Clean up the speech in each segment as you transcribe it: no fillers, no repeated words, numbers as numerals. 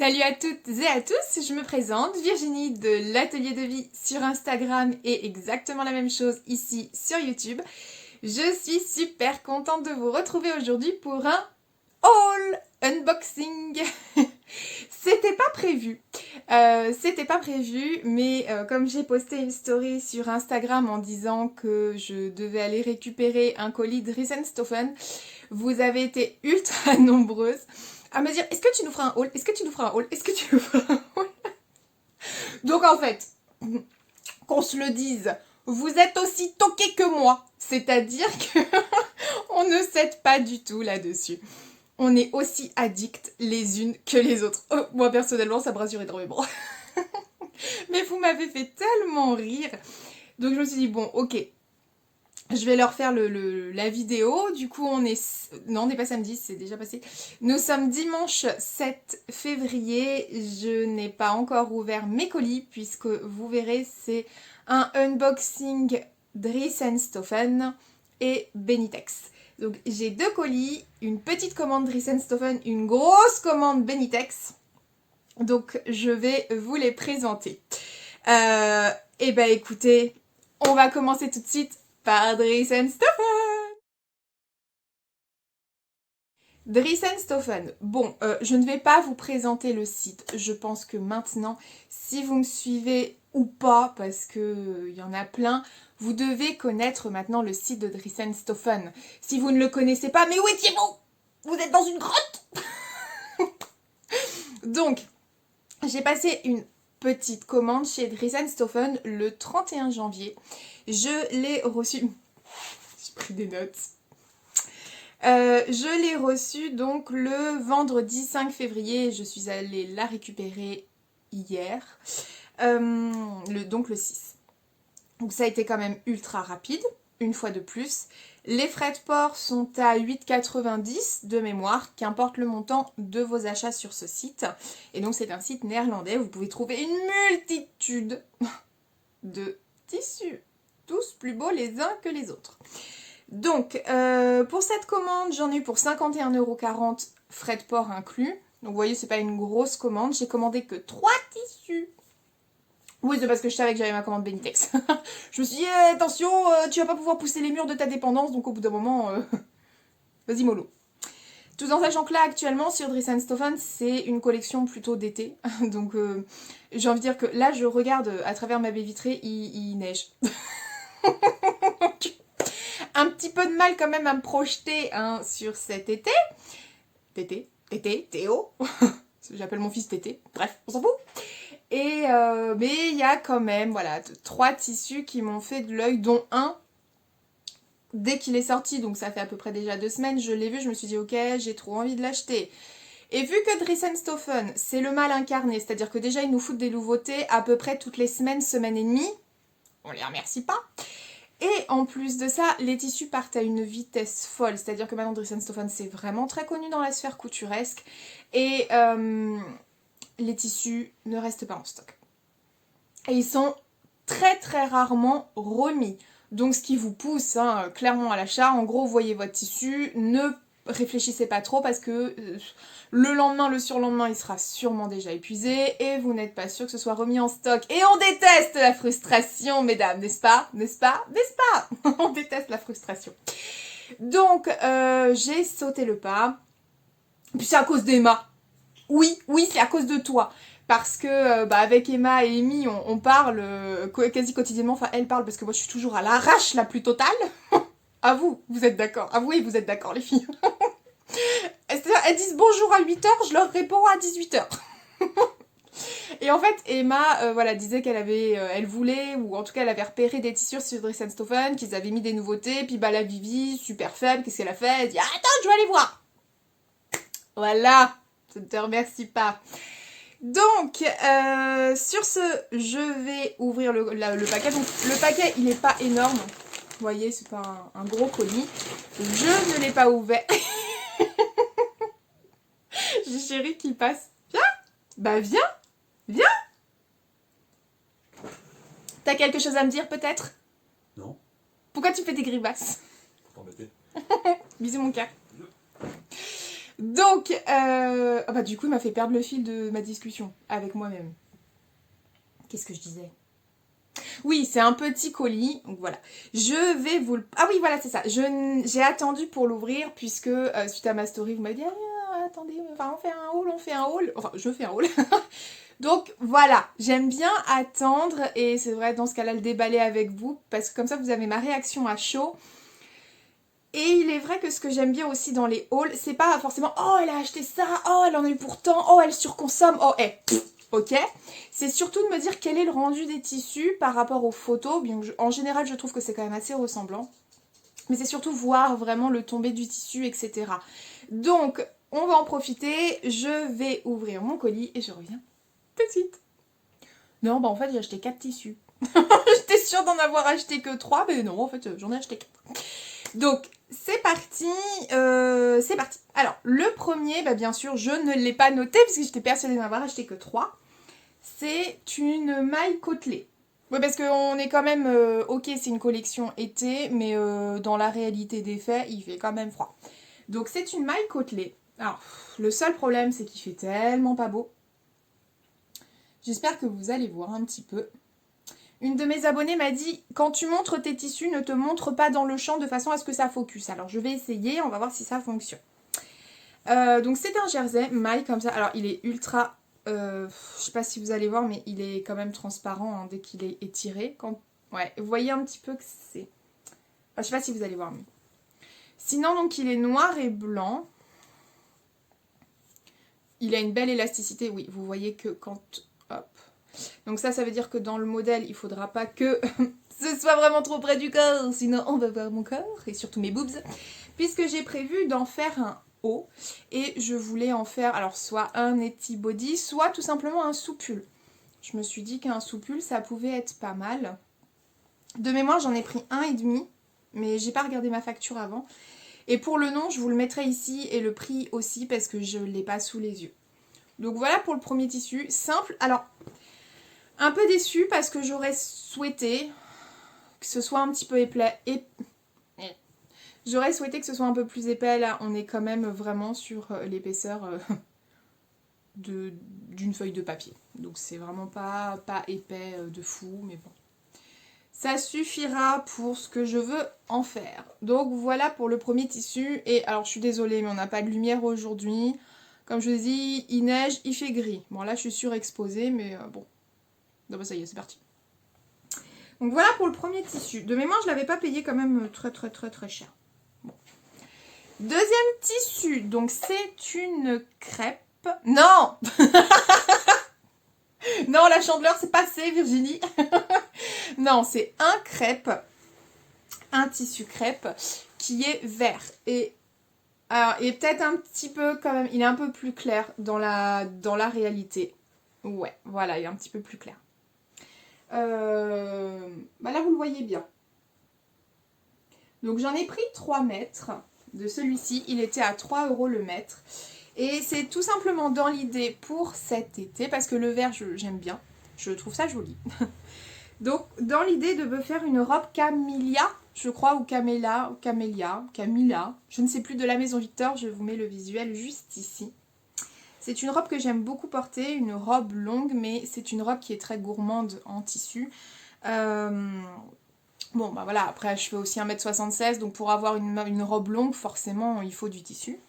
Salut à toutes et à tous, je me présente, Virginie de l'Atelier de Vie sur Instagram et exactement la même chose ici sur YouTube. Je suis super contente de vous retrouver aujourd'hui pour un haul unboxing. C'était pas prévu, mais comme j'ai posté une story sur Instagram en disant que je devais aller récupérer un colis de Riesen-Stofan, vous avez été ultra nombreuses à me dire est-ce que tu nous feras un haul? Est-ce que tu nous feras un haul? Est-ce que tu nous feras un haul? Donc en fait, qu'on se le dise, vous êtes aussi toqués que moi. C'est-à-dire que on ne s'aide pas du tout là-dessus. On est aussi addicts les unes que les autres. Oh, moi personnellement, ça me rassure énormément. Mais vous m'avez fait tellement rire. Donc je me suis dit, bon, ok, je vais leur faire la vidéo. Du coup, on est... Non, on n'est pas samedi, c'est déjà passé. Nous sommes dimanche 7 février. Je n'ai pas encore ouvert mes colis, puisque vous verrez, c'est un unboxing Riesen-Stofan et Benitex. Donc, j'ai deux colis, une petite commande Riesen-Stofan, une grosse commande Benitex. Donc, je vais vous les présenter. Et ben, écoutez, on va commencer tout de suite par Riesen-Stofan. Riesen-Stofan. Bon, je ne vais pas vous présenter le site. Je pense que maintenant, si vous me suivez ou pas, parce que y en a plein, vous devez connaître maintenant le site de Riesen-Stofan. Si vous ne le connaissez pas, mais où étiez-vous? Vous êtes dans une grotte? Donc, j'ai passé une petite commande chez Riesen-Stofan le 31 janvier. Je l'ai reçu... J'ai pris des notes. Je l'ai reçu donc le vendredi 5 février. Je suis allée la récupérer hier. Donc le 6. Donc ça a été quand même ultra rapide, une fois de plus. Les frais de port sont à 8,90 de mémoire, qu'importe le montant de vos achats sur ce site. Et donc c'est un site néerlandais, vous pouvez trouver une multitude de tissus, tous plus beaux les uns que les autres. Donc pour cette commande, j'en ai eu pour 51,40 €, frais de port inclus. Donc vous voyez, c'est pas une grosse commande, j'ai commandé que 3 tissus. Oui, c'est parce que je savais que j'avais ma commande Benitex. Je me suis dit, attention, tu vas pas pouvoir pousser les murs de ta dépendance, donc au bout d'un moment, vas-y mollo. Tout en sachant que là, actuellement, sur Riesen-Stofan, c'est une collection plutôt d'été. Donc, j'ai envie de dire que là, je regarde à travers ma baie vitrée, il neige. Un petit peu de mal quand même à me projeter hein, sur cet été. Théo. J'appelle mon fils Tété. Bref, on s'en fout. Et mais il y a quand même voilà 3 tissus qui m'ont fait de l'œil, dont un dès qu'il est sorti, donc ça fait à peu près déjà 2 semaines, je l'ai vu, je me suis dit ok, j'ai trop envie de l'acheter. Et vu que Riesen-Stofan, c'est le mal incarné, c'est-à-dire que déjà ils nous foutent des nouveautés à peu près toutes les semaine et demie, on les remercie pas. Et en plus de ça, les tissus partent à une vitesse folle, c'est-à-dire que maintenant Riesen-Stofan c'est vraiment très connu dans la sphère couturesque et les tissus ne restent pas en stock. Et ils sont très très rarement remis. Donc ce qui vous pousse hein, clairement à l'achat, en gros voyez votre tissu, ne réfléchissez pas trop parce que le lendemain, le surlendemain, il sera sûrement déjà épuisé et vous n'êtes pas sûr que ce soit remis en stock. Et on déteste la frustration, mesdames, n'est-ce pas? N'est-ce pas? N'est-ce pas? On déteste la frustration. Donc j'ai sauté le pas. Puis c'est à cause d'Emma. Oui, c'est à cause de toi. Parce que avec Emma et Amy, on parle quasi quotidiennement. Enfin, elle parle parce que moi je suis toujours à l'arrache la plus totale. À vous, vous êtes d'accord. Avouez, vous êtes d'accord, les filles. Elles disent bonjour à 8h, je leur réponds à 18h. Et en fait, Emma voilà, disait qu'elle avait, elle voulait, ou en tout cas elle avait repéré des tissus sur Riesen-Stofan, qu'ils avaient mis des nouveautés, puis la Vivi, super faible, qu'est-ce qu'elle a fait? Elle dit attends, je vais aller voir. Voilà, je ne te remercie pas. Donc, sur ce, je vais ouvrir le paquet. Donc, le paquet, il n'est pas énorme. Vous voyez, c'est pas un gros colis. Je ne l'ai pas ouvert. J'ai chéri qui passe. Viens. Bah, viens. T'as quelque chose à me dire, peut-être? Non. Pourquoi tu fais des grimaces? Pour t'embêter. Bisous, mon cœur. Donc, bah, du coup, il m'a fait perdre le fil de ma discussion avec moi-même. Qu'est-ce que je disais? Oui, c'est un petit colis, donc voilà. Je vais vous le... Ah oui, voilà, c'est ça. J'ai attendu pour l'ouvrir, puisque suite à ma story, vous m'avez dit, ah, attendez, enfin, on fait un haul, on fait un haul. Enfin, je fais un haul. Donc voilà, j'aime bien attendre, et c'est vrai, dans ce cas-là, le déballer avec vous, parce que comme ça, vous avez ma réaction à chaud. Et il est vrai que ce que j'aime bien aussi dans les hauls, c'est pas forcément oh elle a acheté ça, oh elle en a eu pour tant, oh elle surconsomme, oh ok. C'est surtout de me dire quel est le rendu des tissus par rapport aux photos. Bien que en général je trouve que c'est quand même assez ressemblant. Mais c'est surtout voir vraiment le tombé du tissu, etc. Donc on va en profiter, je vais ouvrir mon colis et je reviens tout de suite. Non bah en fait j'ai acheté 4 tissus. J'étais sûre d'en avoir acheté que 3, mais non en fait j'en ai acheté 4. Donc, c'est parti, c'est parti. Alors, le premier, bah, bien sûr, je ne l'ai pas noté, parce que j'étais persuadée d'en avoir acheté que 3. C'est une maille côtelée. Oui, parce qu'on est quand même, ok, c'est une collection été, mais dans la réalité des faits, il fait quand même froid. Donc, c'est une maille côtelée. Alors, le seul problème, c'est qu'il fait tellement pas beau. J'espère que vous allez voir un petit peu. Une de mes abonnées m'a dit « Quand tu montres tes tissus, ne te montre pas dans le champ de façon à ce que ça focus. » Alors je vais essayer, on va voir si ça fonctionne. Donc c'est un jersey maille comme ça. Alors il est ultra... je sais pas si vous allez voir, mais il est quand même transparent hein, dès qu'il est étiré. Ouais, vous voyez un petit peu que c'est... Enfin, je sais pas si vous allez voir. Mais... Sinon, donc il est noir et blanc. Il a une belle élasticité. Oui, vous voyez que quand... Hop. Donc ça veut dire que dans le modèle, il faudra pas que ce soit vraiment trop près du corps, sinon on va voir mon corps et surtout mes boobs. Puisque j'ai prévu d'en faire un haut et je voulais en faire alors soit un netty body, soit tout simplement un soupule. Je me suis dit qu'un soupule, ça pouvait être pas mal. De mémoire, j'en ai pris 1,5, mais j'ai pas regardé ma facture avant. Et pour le nom, je vous le mettrai ici et le prix aussi parce que je l'ai pas sous les yeux. Donc voilà pour le premier tissu, simple. Alors... Un peu déçue parce que j'aurais souhaité que ce soit un petit peu épais. J'aurais souhaité que ce soit un peu plus épais. Là, on est quand même vraiment sur l'épaisseur d'une feuille de papier. Donc c'est vraiment pas épais de fou, mais bon. Ça suffira pour ce que je veux en faire. Donc voilà pour le premier tissu. Et alors je suis désolée, mais on n'a pas de lumière aujourd'hui. Comme je vous ai dit, il neige, il fait gris. Bon là je suis surexposée, mais bon. Non bah ça y est, c'est parti. Donc voilà pour le premier tissu. De mémoire, je ne l'avais pas payé quand même très cher. Bon. Deuxième tissu, donc c'est une crêpe. Non non, la chandeleur, c'est passé, Virginie. Non, c'est un crêpe, un tissu crêpe qui est vert. Et alors, il est peut-être un petit peu quand même, il est un peu plus clair dans la réalité. Ouais, voilà, il est un petit peu plus clair. Bah là vous le voyez bien. Donc j'en ai pris 3 mètres de celui-ci, il était à 3 € le mètre. Et c'est tout simplement dans l'idée pour cet été, parce que le vert j'aime bien, je trouve ça joli. Donc dans l'idée de me faire une robe Camélia, je crois, ou Camélia, Camilla, je ne sais plus, de la maison Victor, je vous mets le visuel juste ici. C'est une robe que j'aime beaucoup porter, une robe longue, mais c'est une robe qui est très gourmande en tissu. Bon, bah voilà, après je fais aussi 1m76, donc pour avoir une robe longue, forcément, il faut du tissu.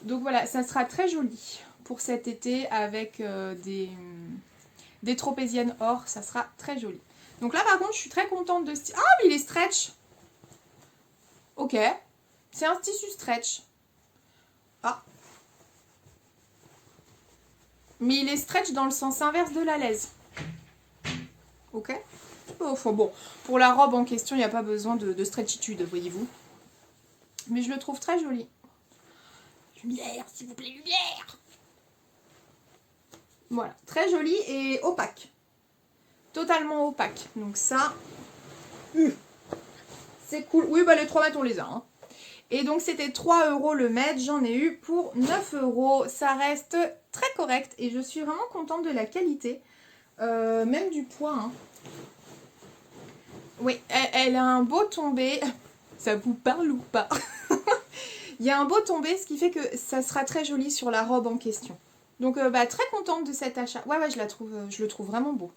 Donc voilà, ça sera très joli pour cet été avec des tropéziennes or, ça sera très joli. Donc là, par contre, je suis très contente de ce... Ah, mais il est stretch. Ok, c'est un tissu stretch. Ah, mais il est stretch dans le sens inverse de la laise. Ok. Enfin bon, pour la robe en question, il n'y a pas besoin de stretchitude, voyez-vous. Mais je le trouve très joli. Lumière, s'il vous plaît, lumière. Voilà, très joli et opaque. Totalement opaque. Donc ça, c'est cool. Oui, bah les 3 mètres, on les a. Hein. Et donc c'était 3 € le mètre, j'en ai eu pour 9 €. Ça reste très correct et je suis vraiment contente de la qualité. Même du poids. Hein. Oui, elle a un beau tombé. Ça vous parle ou pas? Il y a un beau tombé, ce qui fait que ça sera très joli sur la robe en question. Donc très contente de cet achat. Ouais, je le trouve vraiment beau.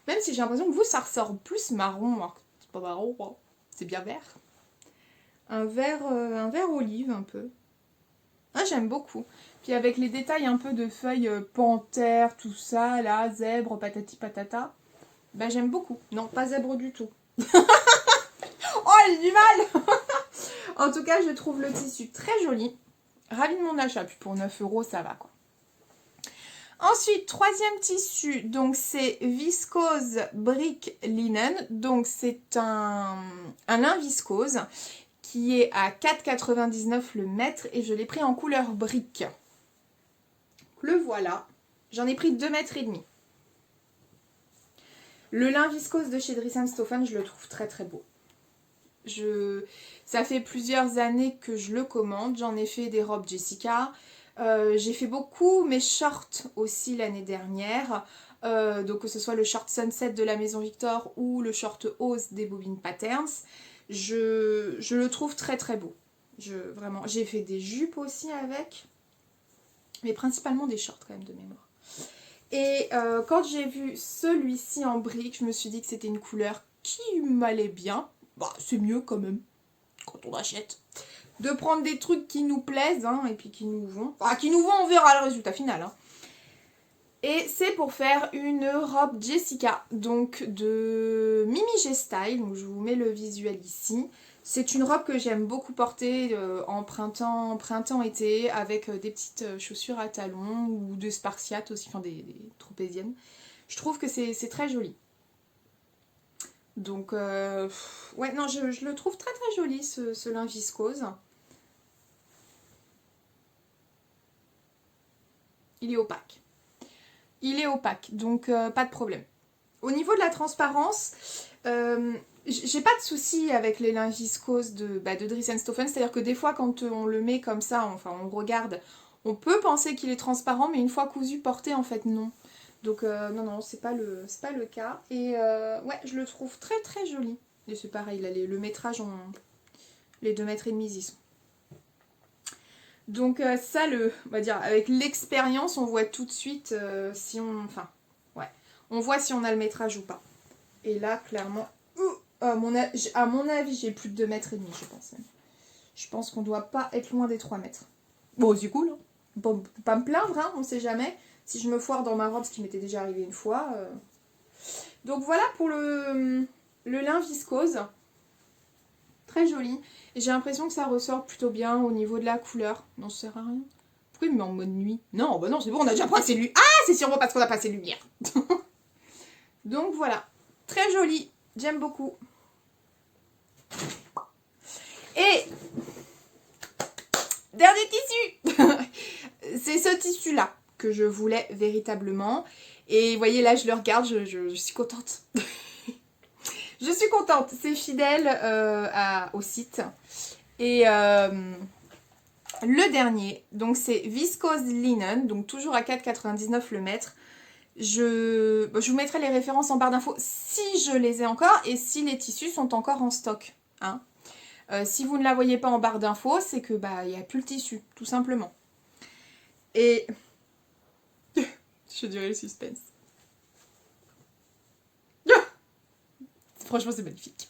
Même si j'ai l'impression que vous, ça ressort plus marron. Alors que c'est pas marron, hein. C'est bien vert. Un vert olive un peu. Ah, j'aime beaucoup. Puis avec les détails un peu de feuilles panthère, tout ça, là, zèbre, patati patata. J'aime beaucoup. Non, pas zèbre du tout. Oh, j'ai du mal. En tout cas, je trouve le tissu très joli. Ravie de mon achat. Puis pour 9 €, ça va quoi. Ensuite, troisième tissu, donc c'est Viscose Brick Linen. Donc c'est un lin viscose qui est à 4,99 € le mètre et je l'ai pris en couleur brique. Le voilà. J'en ai pris 2,5 m. Le lin viscose de chez Dries & Stoffen, je le trouve très très beau. Ça fait plusieurs années que je le commande. J'en ai fait des robes Jessica. J'ai fait beaucoup mes shorts aussi l'année dernière. Donc que ce soit le short Sunset de la Maison Victor ou le short Ose des Bobine Patterns. Je le trouve très très beau. Vraiment, j'ai fait des jupes aussi avec. Mais principalement des shorts quand même de mémoire. Et quand j'ai vu celui-ci en brique, je me suis dit que c'était une couleur qui m'allait bien. C'est mieux quand même, quand on achète. De prendre des trucs qui nous plaisent, hein, et puis qui nous vont. On verra le résultat final. Hein. Et c'est pour faire une robe Jessica, donc de Mimi G Style. Donc je vous mets le visuel ici. C'est une robe que j'aime beaucoup porter en printemps-été, avec des petites chaussures à talons ou des spartiates aussi, enfin des tropéziennes. Je trouve que c'est très joli. Donc, ouais, non, je le trouve très très joli ce lin viscose. Il est opaque. Donc pas de problème. Au niveau de la transparence, j'ai pas de souci avec les lins viscoses de Dries & Stoffen, c'est-à-dire que des fois quand on le met comme ça, enfin on regarde, on peut penser qu'il est transparent, mais une fois cousu, porté, en fait non. Donc non, c'est pas le cas. Et ouais, je le trouve très très joli. Et c'est pareil, là, le métrage, les 2,5 m y sont. Donc ça, on va dire, avec l'expérience, on voit tout de suite si on... Enfin, ouais. On voit si on a le métrage ou pas. Et là, clairement... à mon avis, j'ai plus de 2,5 m, je pense même. Je pense qu'on doit pas être loin des 3 mètres. Bon, c'est cool, hein. Bon, pas me plaindre, hein, on sait jamais. Si je me foire dans ma robe, ce qui m'était déjà arrivé une fois. Donc voilà pour le lin viscose. Très joli. Et j'ai l'impression que ça ressort plutôt bien au niveau de la couleur. Non, ça sert à rien. Pourquoi il me met en mode nuit? Non, non, c'est bon, on a déjà pas assez de lumière. Ah, c'est sûrement parce qu'on a pas assez de lumière. Donc voilà. Très joli. J'aime beaucoup. Et dernier tissu. C'est ce tissu-là que je voulais véritablement. Et vous voyez, là, je le regarde, je suis contente. Je suis contente. C'est fidèle au site. Et le dernier, donc c'est Viscose Linen, donc toujours à 4,99 € le mètre. Je vous mettrai les références en barre d'infos si je les ai encore et si les tissus sont encore en stock. Hein. Si vous ne la voyez pas en barre d'infos, c'est que il n'y a plus le tissu, tout simplement. Et je dirais le suspense. Franchement, c'est magnifique.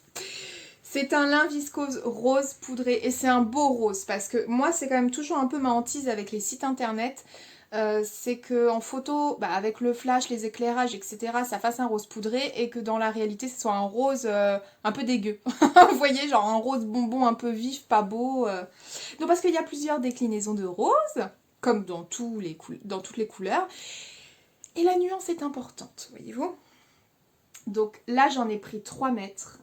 C'est un lin viscose rose poudré et c'est un beau rose parce que moi, c'est quand même toujours un peu ma hantise avec les sites internet. C'est que en photo, avec le flash, les éclairages, etc., ça fasse un rose poudré et que dans la réalité, ce soit un rose un peu dégueu. Vous voyez, genre un rose bonbon un peu vif, pas beau. Donc parce qu'il y a plusieurs déclinaisons de rose, comme dans toutes les couleurs. Et la nuance est importante, voyez-vous. Donc là, j'en ai pris 3 mètres.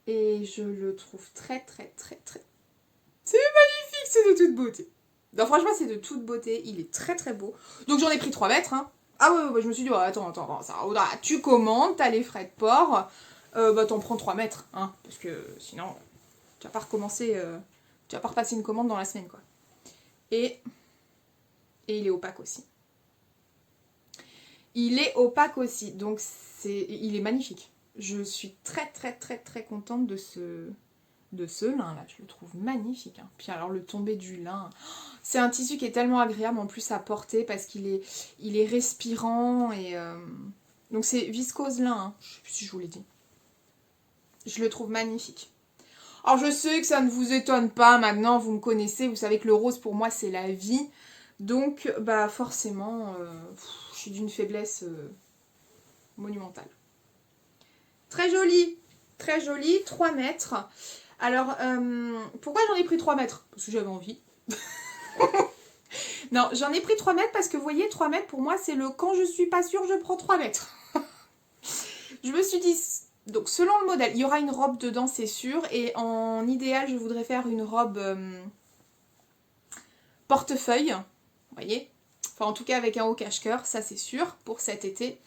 Et je le trouve très très très très... C'est magnifique, c'est de toute beauté. Non, franchement, c'est de toute beauté. Il est très très beau. Donc j'en ai pris 3 mètres. Hein. Ah ouais, je me suis dit, attends, tu commandes, t'as les frais de port. T'en prends 3 mètres. Hein, parce que sinon, tu vas pas recommencer... tu vas pas repasser une commande dans la semaine, quoi. Et il est opaque aussi. Il est opaque aussi. Donc il est magnifique. Je suis très très très très contente de ce de ce lin là, je le trouve magnifique. Hein. Puis alors le tombé du lin, c'est un tissu qui est tellement agréable en plus à porter parce il est respirant et donc c'est viscose lin, hein. Je sais plus si je vous l'ai dit. Je le trouve magnifique. Alors je sais que ça ne vous étonne pas maintenant, vous me connaissez, vous savez que le rose pour moi c'est la vie. Donc bah forcément, je suis d'une faiblesse monumentale. Très joli, 3 mètres. Alors pourquoi j'en ai pris 3 mètres? Parce que j'avais envie. Non, j'en ai pris 3 mètres parce que vous voyez, 3 mètres pour moi c'est le quand je suis pas sûre je prends 3 mètres. Je me suis dit... Donc selon le modèle, il y aura une robe dedans c'est sûr. Et en idéal, je voudrais faire une robe portefeuille. Vous voyez? Enfin en tout cas avec un haut cache-cœur, ça c'est sûr pour cet été.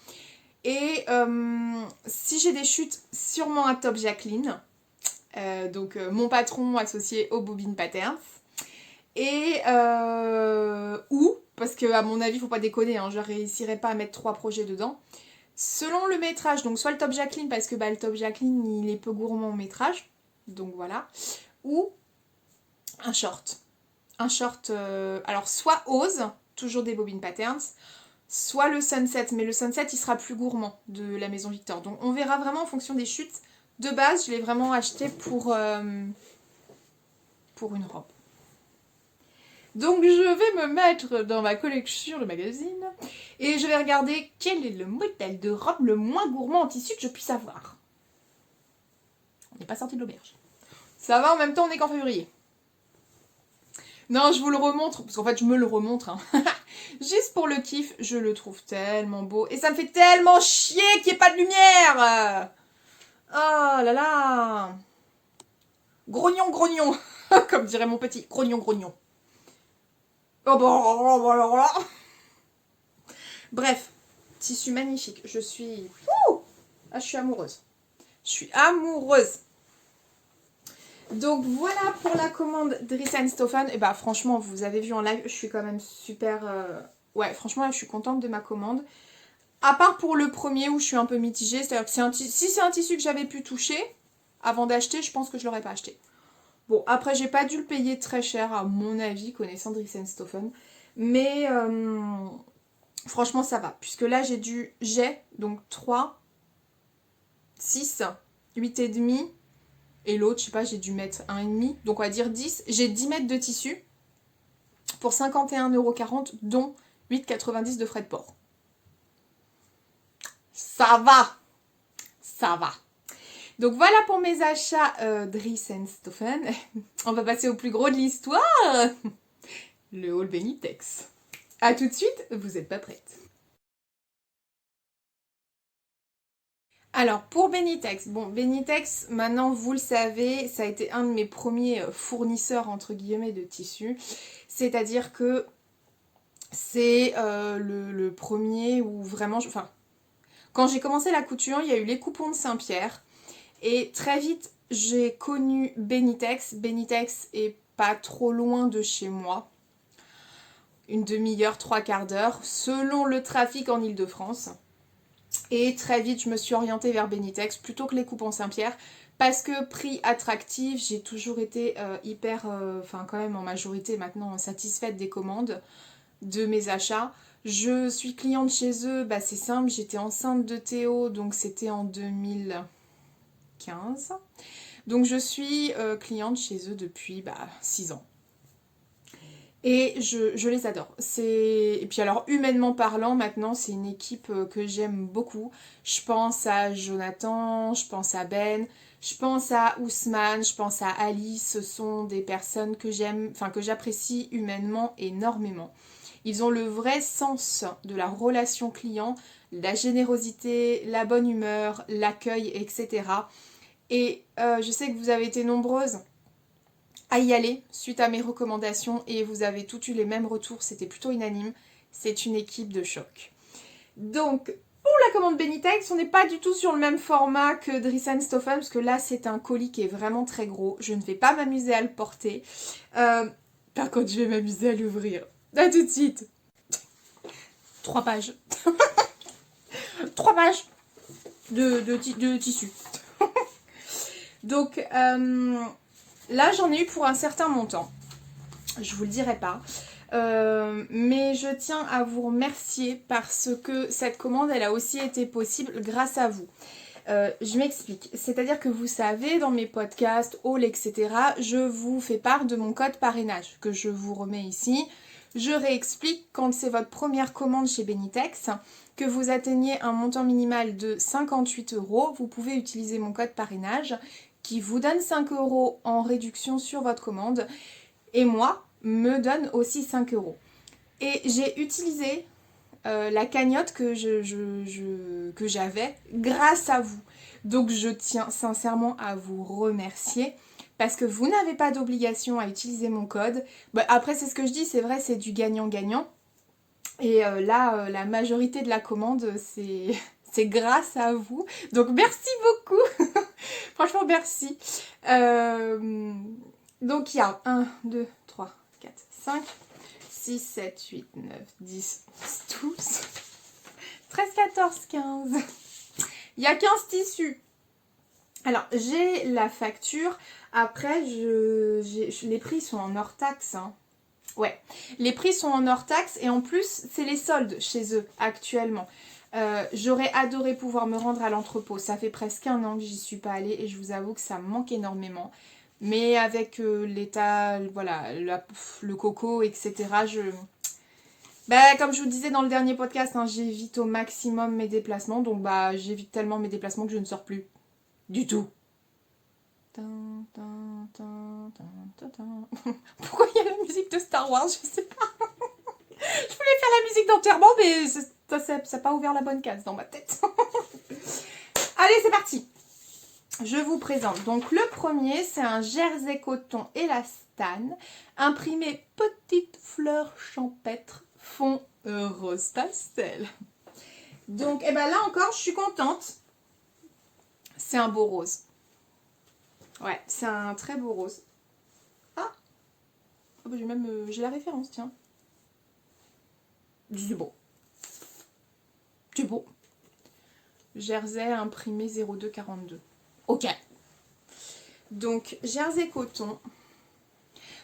Et si j'ai des chutes, sûrement un top Jacqueline. Donc mon patron associé au Bobine Patterns. Et ou, parce que à mon avis, il faut pas déconner, hein, je réussirai pas à mettre 3 projets dedans. Selon le métrage, donc soit le top Jacqueline, parce que bah, le top Jacqueline, il est peu gourmand en métrage. Donc voilà. Ou un short. Un short, alors soit Ose, toujours des Bobine Patterns, soit le Sunset. Mais le Sunset, il sera plus gourmand de la Maison Victor. Donc on verra vraiment en fonction des chutes. De base, je l'ai vraiment acheté pour une robe. Donc je vais me mettre dans ma collection de magazines et je vais regarder quel est le modèle de robe le moins gourmand en tissu que je puisse avoir. On n'est pas sorti de l'auberge. Ça va, en même temps on est qu'en février. Non, je vous le remontre, parce qu'en fait je me le remontre. Hein. Juste pour le kiff, je le trouve tellement beau. Et ça me fait tellement chier qu'il n'y ait pas de lumière. Oh là là. Grognon, grognon. Comme dirait mon petit, grognon, grognon. Oh bah alors là. Bref, tissu magnifique. Je suis... je suis amoureuse. Je suis amoureuse. Donc voilà pour la commande Dries & Stoffen. Et bah franchement, vous avez vu en live, je suis quand même super... Ouais, franchement, je suis contente de ma commande. À part pour le premier où je suis un peu mitigée. C'est-à-dire que si c'est un tissu que j'avais pu toucher avant d'acheter, je pense que je l'aurais pas acheté. Bon, après, j'ai pas dû le payer très cher, à mon avis, connaissant Dries & Stoffen. Mais franchement, ça va. Puisque là, j'ai donc 3, 6, 8,5. Et l'autre, je sais pas, j'ai dû mettre 1,5. Donc, on va dire 10. J'ai 10 mètres de tissu pour 51,40 €, dont 8,90 € de frais de port. Ça va. Ça va. Donc voilà pour mes achats Dries & Stoffen. On va passer au plus gros de l'histoire. Le haul Benitex. A tout de suite, vous n'êtes pas prête. Alors pour Benitex, bon Benitex, maintenant vous le savez, ça a été un de mes premiers fournisseurs entre guillemets de tissus. C'est-à-dire que c'est le premier où vraiment, enfin, quand j'ai commencé la couture, il y a eu les coupons de Saint-Pierre. Et très vite, j'ai connu Benitex. Benitex est pas trop loin de chez moi. Une demi-heure, 3/4 d'heure, selon le trafic en Ile-de-France. Et très vite, je me suis orientée vers Benitex plutôt que les coupons Saint-Pierre. Parce que prix attractif, j'ai toujours été hyper, enfin quand même en majorité maintenant, satisfaite des commandes, de mes achats. Je suis cliente chez eux, bah c'est simple, j'étais enceinte de Théo, donc c'était en 2015. Donc je suis cliente chez eux depuis 6 ans. Et je les adore. Et puis alors humainement parlant, maintenant c'est une équipe que j'aime beaucoup. Je pense à Jonathan, je pense à Ben, je pense à Ousmane, je pense à Alice. Ce sont des personnes que j'aime, enfin que j'apprécie humainement énormément. Ils ont le vrai sens de la relation client, la générosité, la bonne humeur, l'accueil, etc. Et je sais que vous avez été nombreuses à y aller suite à mes recommandations et vous avez toutes eu les mêmes retours, c'était plutôt unanime. C'est une équipe de choc. Donc, pour la commande Benitex, on n'est pas du tout sur le même format que Dries & Stoffen, parce que là, c'est un colis qui est vraiment très gros. Je ne vais pas m'amuser à le porter. Par contre, je vais m'amuser à l'ouvrir. A tout de suite. 3 pages. 3 pages de tissu. Donc, là j'en ai eu pour un certain montant. Je vous le dirai pas. Mais je tiens à vous remercier parce que cette commande, elle a aussi été possible grâce à vous. Je m'explique. C'est-à-dire que vous savez, dans mes podcasts, hauls, etc., je vous fais part de mon code parrainage que je vous remets ici. Je réexplique quand c'est votre première commande chez Benitex, que vous atteignez un montant minimal de 58 €, vous pouvez utiliser mon code parrainage qui vous donne 5 € en réduction sur votre commande et moi me donne aussi 5 €. Et j'ai utilisé la cagnotte que j'avais grâce à vous. Donc je tiens sincèrement à vous remercier parce que vous n'avez pas d'obligation à utiliser mon code. Bah, après c'est ce que je dis, c'est vrai, c'est du gagnant-gagnant. Et là, la majorité de la commande, c'est grâce à vous. Donc merci beaucoup. Franchement, merci. Donc il y a 1, 2, 3, 4, 5, 6, 7, 8, 9, 10, 11, 12, 13, 14, 15. Il y a 15 tissus. Alors, j'ai la facture. Après, les prix sont en hors taxe. Hein. Ouais, les prix sont en hors taxe et en plus, c'est les soldes chez eux actuellement. J'aurais adoré pouvoir me rendre à l'entrepôt. Ça fait presque 1 an que j'y suis pas allée et je vous avoue que ça me manque énormément. Mais avec l'état, voilà, le coco, etc., comme je vous disais dans le dernier podcast, hein, j'évite au maximum mes déplacements. Donc j'évite tellement mes déplacements que je ne sors plus du tout. Pourquoi il y a la musique de Star Wars? Je sais pas. Je voulais faire la musique d'enterrement, mais ça n'a pas ouvert la bonne case dans ma tête. Allez, c'est parti. Je vous présente. Donc le premier, c'est un jersey coton élastane, imprimé petite fleur champêtre, fond rose pastel. Donc, là encore, je suis contente. C'est un beau rose. Ouais, c'est un très beau rose. Ah, j'ai la référence, tiens. C'est beau. C'est beau. Jersey imprimé 0242. Ok. Donc, jersey coton.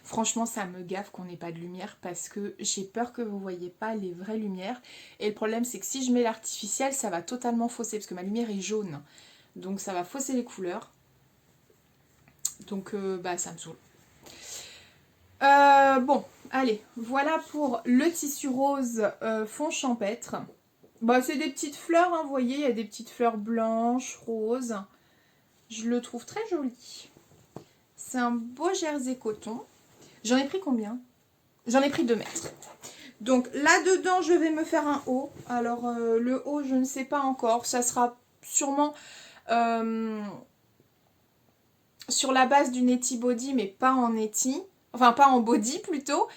Franchement, ça me gaffe qu'on n'ait pas de lumière parce que j'ai peur que vous ne voyez pas les vraies lumières. Et le problème, c'est que si je mets l'artificiel, ça va totalement fausser parce que ma lumière est jaune. Donc, ça va fausser les couleurs. Donc, ça me saoule. Bon, allez. Voilà pour le tissu rose fond champêtre. C'est des petites fleurs, hein, vous voyez, il y a des petites fleurs blanches, roses. Je le trouve très joli. C'est un beau jersey coton. J'en ai pris combien? J'en ai pris 2 mètres. Donc là-dedans, je vais me faire un haut. Alors, le haut, je ne sais pas encore. Ça sera sûrement sur la base du Neti Body, mais pas en Neti. Enfin, pas en body plutôt.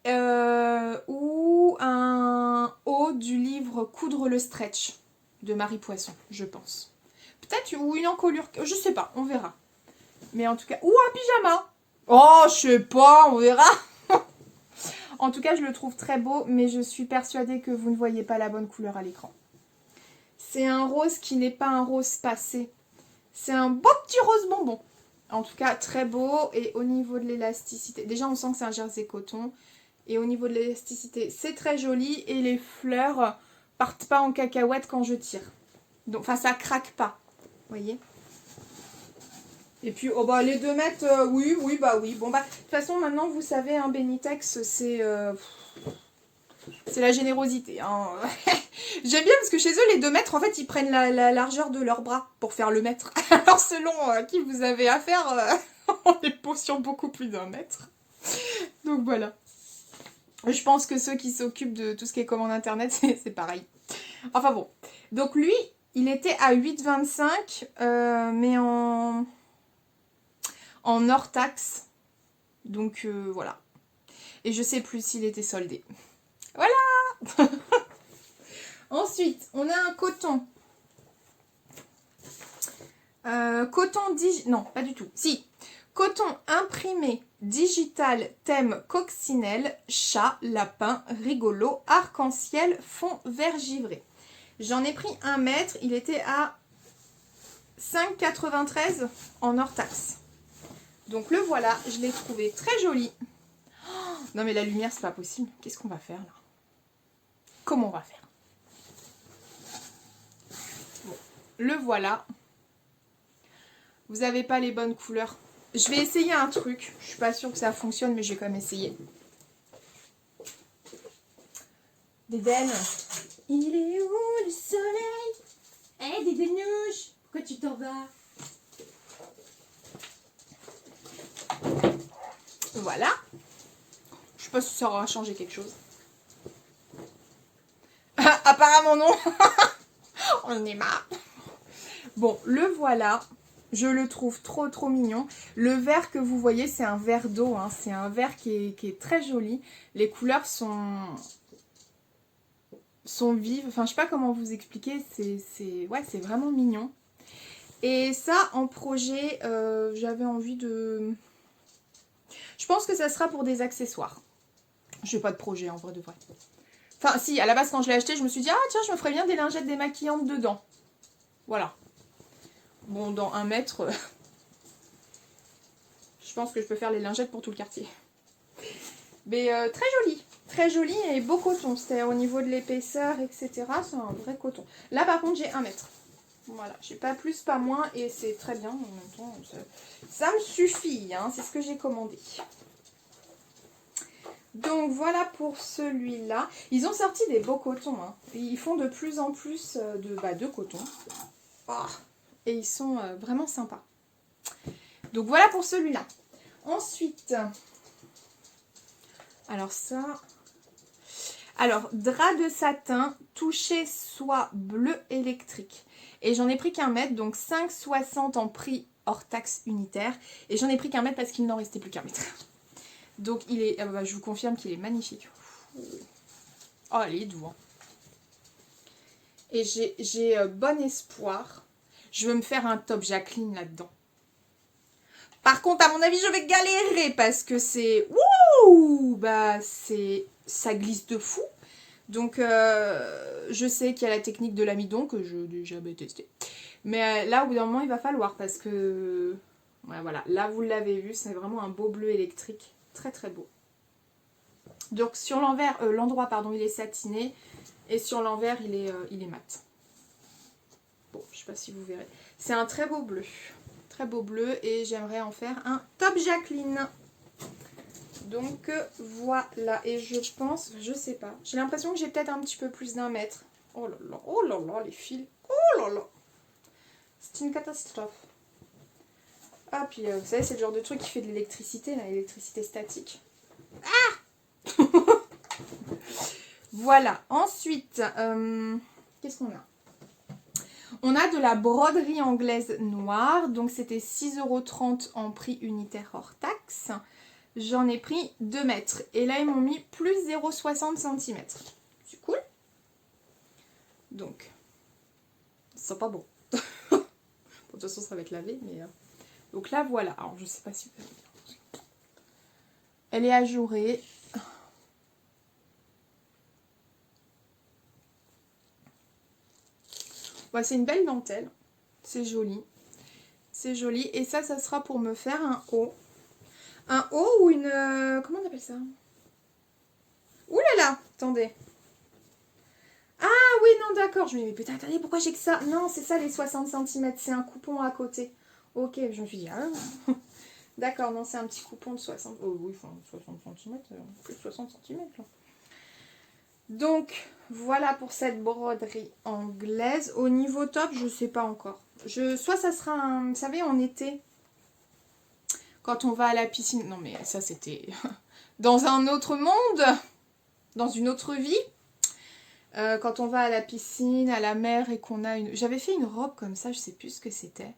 Ou un haut du livre Coudre le stretch de Marie Poisson, je pense. Peut-être, ou une encolure, je sais pas, on verra. Mais en tout cas, ou un pyjama. Oh, je sais pas, on verra. En tout cas, je le trouve très beau, mais je suis persuadée que vous ne voyez pas la bonne couleur à l'écran. C'est un rose qui n'est pas un rose passé. C'est un beau petit rose bonbon. En tout cas, très beau. Et au niveau de l'élasticité, déjà on sent que c'est un jersey coton. Et au niveau de l'élasticité, c'est très joli. Et les fleurs partent pas en cacahuète quand je tire. Donc, enfin, ça craque pas. Vous voyez? Et puis, les 2 mètres, oui. Bon, de toute façon, maintenant, vous savez, hein, Benitex, c'est la générosité. Hein. J'aime bien parce que chez eux, les 2 mètres, en fait, ils prennent la largeur de leurs bras pour faire le mètre. Alors, selon qui vous avez affaire, on est sur beaucoup plus d'1 mètre. Donc, voilà. Je pense que ceux qui s'occupent de tout ce qui est commande internet, c'est pareil. Enfin bon. Donc, lui, il était à 8,25, mais en hors taxe. Donc voilà. Et je sais plus s'il était soldé. Voilà. Ensuite, on a un coton. Non, pas du tout. Si. Coton imprimé digital thème coccinelle, chat, lapin, rigolo, arc-en-ciel, fond vert givré. J'en ai pris 1 mètre. Il était à 5,93 en hors taxe. Donc le voilà, je l'ai trouvé très joli. Oh, non mais la lumière, c'est pas possible. Qu'est-ce qu'on va faire là? Comment on va faire? Bon, le voilà. Vous n'avez pas les bonnes couleurs. Je vais essayer un truc. Je suis pas sûre que ça fonctionne, mais je vais quand même essayer. Dédène. Il est où le soleil? Hé, Dédénouche, pourquoi tu t'en vas? Voilà. Je sais pas si ça aura changé quelque chose. Apparemment non. On en est marre. Bon, le voilà. Je le trouve trop mignon. Le vert que vous voyez, c'est un vert d'eau. Hein. C'est un vert qui est très joli. Les couleurs sont vives. Enfin, je sais pas comment vous expliquer. Ouais, c'est vraiment mignon. Et ça, en projet, j'avais envie de... Je pense que ça sera pour des accessoires. Je n'ai pas de projet, en vrai de vrai. Enfin, si, à la base, quand je l'ai acheté, je me suis dit, ah tiens, je me ferais bien des lingettes démaquillantes dedans. Voilà. Bon, dans 1 mètre, je pense que je peux faire les lingettes pour tout le quartier. Mais très joli. Très joli et beau coton. C'est au niveau de l'épaisseur, etc. C'est un vrai coton. Là, par contre, j'ai 1 mètre. Voilà, j'ai pas plus, pas moins. Et c'est très bien. En même temps, ça me suffit. Hein, c'est ce que j'ai commandé. Donc voilà pour celui-là. Ils ont sorti des beaux cotons. Hein. Ils font de plus en plus de coton. Oh, et ils sont vraiment sympas. Donc voilà pour celui-là. Ensuite, alors ça... Alors, drap de satin, touché soie bleu électrique. Et j'en ai pris qu'1 mètre, donc 5,60 en prix hors taxe unitaire. Et j'en ai pris qu'1 mètre parce qu'il n'en restait plus qu'1 mètre. Donc il est, je vous confirme qu'il est magnifique. Oh, il est doux. Hein. Et j'ai bon espoir. Je veux me faire un top Jacqueline là-dedans. Par contre, à mon avis, je vais galérer parce que c'est... Wouh, bah, ça glisse de fou. Donc, je sais qu'il y a la technique de l'amidon que je n'ai jamais testé. Mais là, au bout d'un moment, il va falloir parce que... Ouais, voilà. Là, vous l'avez vu, c'est vraiment un beau bleu électrique. Très beau. Donc, sur l'envers, l'endroit, pardon, il est satiné. Et sur l'envers, il est mat. Bon, je ne sais pas si vous verrez. C'est un très beau bleu. Très beau bleu. Et j'aimerais en faire un top Jacqueline. Donc voilà, et je pense, je sais pas, j'ai l'impression que j'ai peut-être un petit peu plus d'1 mètre. Oh là là, les fils, oh là là, c'est une catastrophe. Ah, puis vous savez, c'est le genre de truc qui fait de l'électricité, l'électricité statique. Ah Voilà, ensuite, qu'est-ce qu'on a? On a de la broderie anglaise noire, donc c'était 6,30 € en prix unitaire hors taxe. J'en ai pris 2 mètres. Et là, ils m'ont mis plus 0,60 cm. C'est cool. Donc, ça sent pas bon. Bon, de toute façon, ça va être lavé. Mais donc là, voilà. Alors, je sais pas si vous allez bien. Elle est ajourée. Ouais, c'est une belle dentelle. C'est joli. C'est joli. Et ça sera pour me faire un haut. Un haut ou une... comment on appelle ça? Ouh là là, attendez. Ah oui, non, d'accord. Je me dis, mais putain, attendez, pourquoi j'ai que ça? Non, c'est ça, les 60 cm. C'est un coupon à côté. Ok, je me suis dit, ah d'accord, non, c'est un petit coupon de 60... Oh oui, enfin, 60 cm, plus 60 cm. Là. Donc, voilà pour cette broderie anglaise. Au niveau top, je sais pas encore. Soit ça sera un... Vous savez, en été... Quand on va à la piscine... Non mais ça c'était dans un autre monde, dans une autre vie. Quand on va à la piscine, à la mer et qu'on a une... J'avais fait une robe comme ça, je sais plus ce que c'était.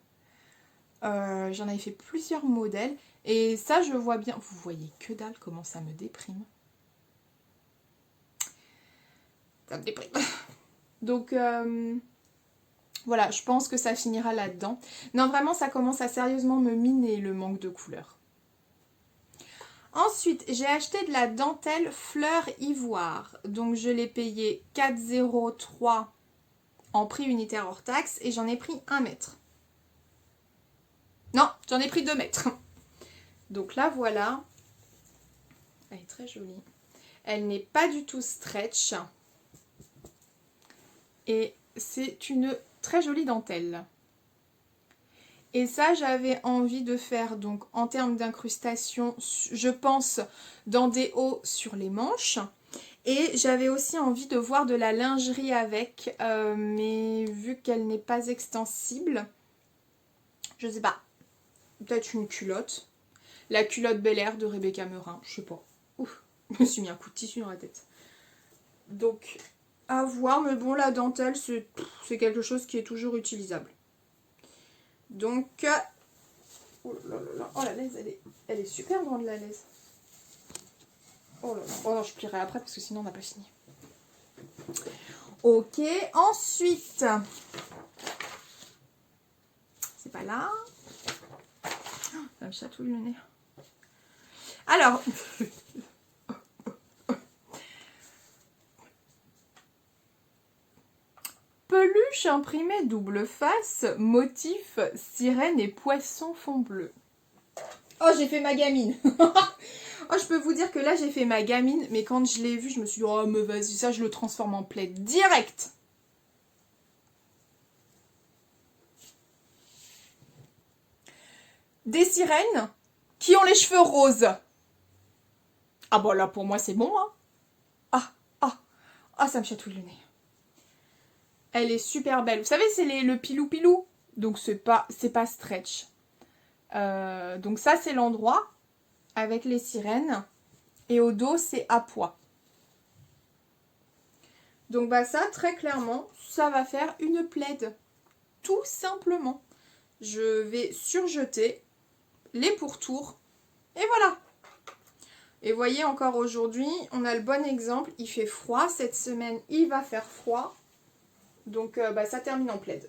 J'en avais fait plusieurs modèles. Et ça je vois bien... Vous voyez que dalle comment ça me déprime. Ça me déprime. Donc... voilà, je pense que ça finira là-dedans. Non, vraiment, ça commence à sérieusement me miner le manque de couleurs. Ensuite, j'ai acheté de la dentelle fleur ivoire. Donc, je l'ai payé 4,03 € en prix unitaire hors taxe et j'en ai pris 1 mètre. Non, j'en ai pris 2 mètres. Donc là, voilà. Elle est très jolie. Elle n'est pas du tout stretch. Et c'est une très jolie dentelle. Et ça, j'avais envie de faire, donc en termes d'incrustation, je pense, dans des hauts sur les manches. Et j'avais aussi envie de voir de la lingerie avec, mais vu qu'elle n'est pas extensible, je sais pas, peut-être une culotte. La culotte Bel Air de Rebecca Merin, je sais pas. Ouf, je me suis mis un coup de tissu dans la tête. Donc, à voir, mais bon, la dentelle, c'est quelque chose qui est toujours utilisable. Donc, oh là là là, oh la laise, elle est super grande la laise. Oh là là, oh non, je plierai après parce que sinon on n'a pas fini. Ok, ensuite, c'est pas là. Oh, ça me chatouille le nez. Alors, peluche imprimée double face, motif sirène et poisson fond bleu. Oh, j'ai fait ma gamine. Oh, je peux vous dire que là, j'ai fait ma gamine, mais quand je l'ai vu, je me suis dit, oh, mais vas-y, ça, je le transforme en plaid direct. Des sirènes qui ont les cheveux roses. Ah bon, là, pour moi, c'est bon, hein. Ah, ça me chatouille le nez. Elle est super belle. Vous savez, c'est le pilou-pilou. Donc, c'est pas stretch. Donc, ça, c'est l'endroit avec les sirènes. Et au dos, c'est à pois. Donc, bah ça, très clairement, ça va faire une plaid. Tout simplement. Je vais surjeter les pourtours. Et voilà. Et vous voyez, encore aujourd'hui, on a le bon exemple. Il fait froid. Cette semaine, il va faire froid. Donc, bah, ça termine en plaid.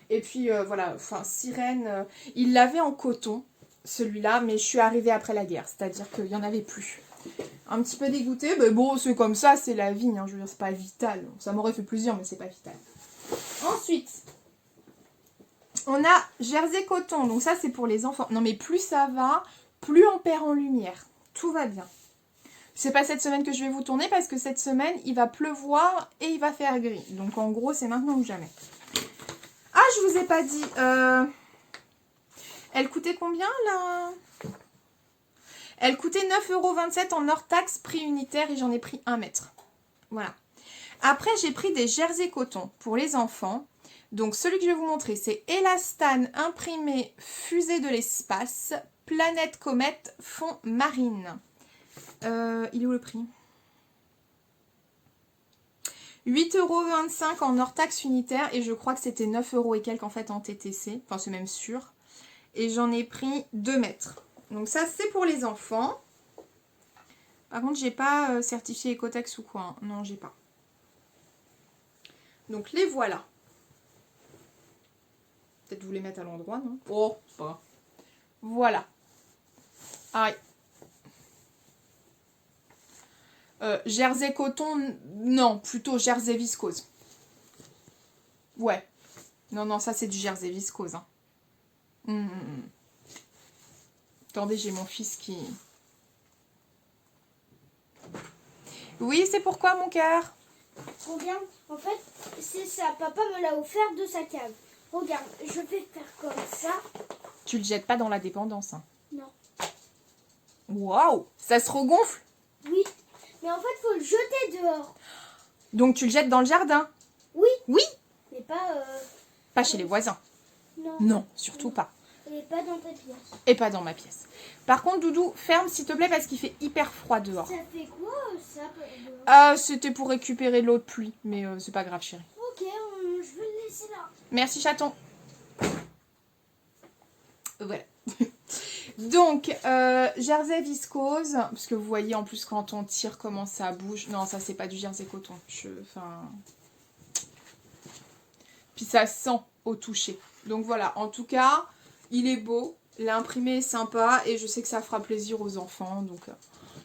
Et puis, voilà, enfin, sirène, il l'avait en coton, celui-là, mais je suis arrivée après la guerre. C'est-à-dire qu'il n'y en avait plus. Un petit peu dégoûtée, mais bon, c'est comme ça, c'est la vie, hein, je veux dire, c'est pas vital. Ça m'aurait fait plaisir, mais c'est pas vital. Ensuite, on a jersey coton, donc ça, c'est pour les enfants. Non, mais plus ça va, plus on perd en lumière. Tout va bien. C'est pas cette semaine que je vais vous tourner, parce que cette semaine, il va pleuvoir et il va faire gris. Donc, en gros, c'est maintenant ou jamais. Ah, je vous ai pas dit. Elle coûtait combien, là? Elle coûtait 9,27 € en hors taxe, prix unitaire, et j'en ai pris 1 mètre. Voilà. Après, j'ai pris des jersey coton pour les enfants. Donc, celui que je vais vous montrer, c'est Elastane imprimé fusée de l'espace, planète comète, fond marine. Il est où le prix? 8,25 € en hors taxe unitaire, et je crois que c'était 9 € et quelques en fait en TTC. Enfin, c'est même sûr. Et j'en ai pris 2 mètres. Donc ça, c'est pour les enfants. Par contre, j'ai pas certifié Ecotex ou quoi. Hein. Non, j'ai pas. Donc les voilà. Peut-être vous les mettre à l'endroit, non? Oh, c'est pas grave. Voilà. Ah oui. Jersey coton, non, plutôt jersey viscose. Ouais. Non, ça c'est du jersey viscose. Hein. Attendez, j'ai mon fils qui... Oui, c'est pourquoi mon cœur? Regarde, en fait, c'est ça. Papa me l'a offert de sa cave. Regarde, je vais faire comme ça. Tu le jettes pas dans la dépendance. Hein. Non. Waouh, ça se regonfle? Oui, mais en fait, il faut le jeter dehors. Donc tu le jettes dans le jardin? Oui. Oui. Mais pas... Pas chez les voisins? Non. Non, surtout Non. pas. Et pas dans ta pièce. Et pas dans ma pièce. Par contre, Doudou, ferme s'il te plaît parce qu'il fait hyper froid dehors. Ça fait quoi, ça dehors? C'était pour récupérer l'eau de pluie, mais c'est pas grave, chérie. Ok, je vais le laisser là. Merci, chaton. Voilà. Donc, jersey viscose, parce que vous voyez en plus quand on tire comment ça bouge. Non, ça c'est pas du jersey coton. Puis ça sent au toucher. Donc voilà, en tout cas, il est beau. L'imprimé est sympa et je sais que ça fera plaisir aux enfants. Donc,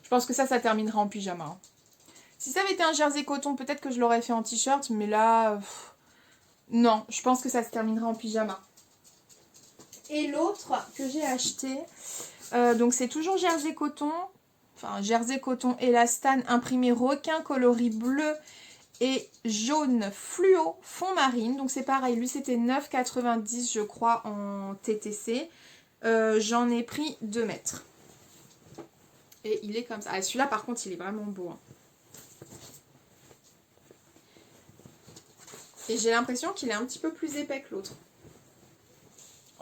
je pense que ça terminera en pyjama. Hein. Si ça avait été un jersey coton, peut-être que je l'aurais fait en t-shirt, mais là, non, je pense que ça se terminera en pyjama. Et l'autre que j'ai acheté, donc c'est toujours Jersey Coton. Enfin, Jersey Coton Elastane imprimé requin coloris bleu et jaune fluo fond marine. Donc c'est pareil, lui c'était 9,90 je crois en TTC. J'en ai pris 2 mètres. Et il est comme ça. Ah, celui-là par contre il est vraiment beau. Hein. Et j'ai l'impression qu'il est un petit peu plus épais que l'autre.